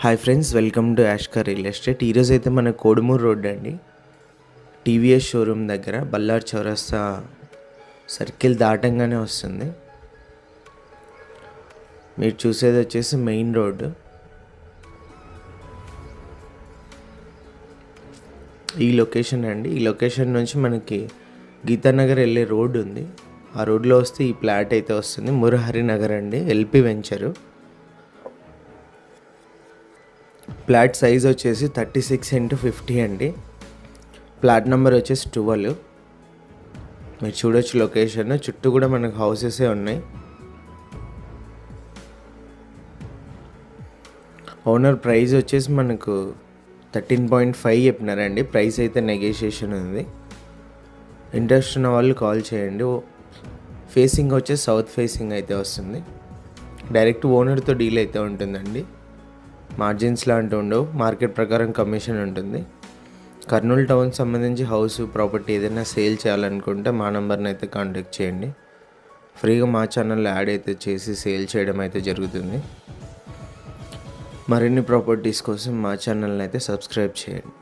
Hi friends, welcome to యాష్కర్ real estate. ఈరోజు అయితే మన కోడుమూరు రోడ్ అండి, టీవీఎస్ షోరూమ్ దగ్గర బల్లార్ చౌరస్తా సర్కిల్ దాటంగానే వస్తుంది. మీరు చూసేది వచ్చేసి మెయిన్ రోడ్డు. ఈ లొకేషన్ అండి. ఈ లొకేషన్ నుంచి మనకి గీతానగర్ వెళ్ళే రోడ్డు ఉంది. ఆ రోడ్లో వస్తే ఈ ప్లాట్ అయితే వస్తుంది. మురహరి నగర్ అండి, ఎల్పి వెంచరు. ప్లాట్ సైజ్ వచ్చేసి 36x50 అండి. ప్లాట్ నెంబర్ వచ్చేసి 12. మీరు చూడొచ్చు లొకేషన్. చుట్టూ కూడా మనకు హౌసెసే ఉన్నాయి. ఓనర్ ప్రైస్ వచ్చేసి మనకు 13.5 చెప్పినారండి. ప్రైస్ అయితే నెగోషియేషన్ ఉంది. ఇంట్రెస్ట్ ఉన్న వాళ్ళు కాల్ చేయండి. ఫేసింగ్ వచ్చేసి సౌత్ ఫేసింగ్ అయితే వస్తుంది. డైరెక్ట్ ఓనర్తో డీల్ అయితే ఉంటుందండి. మార్జిన్స్ లాంటివి ఉండవు. మార్కెట్ ప్రకారం కమిషన్ ఉంటుంది. కర్నూలు టౌన్ సంబంధించి హౌస్ ప్రాపర్టీ ఏదైనా సేల్ చేయాలనుకుంటే మా నెంబర్ని అయితే కాంటాక్ట్ చేయండి. ఫ్రీగా మా ఛానల్లో యాడ్ అయితే చేసి సేల్ చేయడం అయితే జరుగుతుంది. మరిన్ని ప్రాపర్టీస్ కోసం మా ఛానల్ని అయితే సబ్స్క్రైబ్ చేయండి.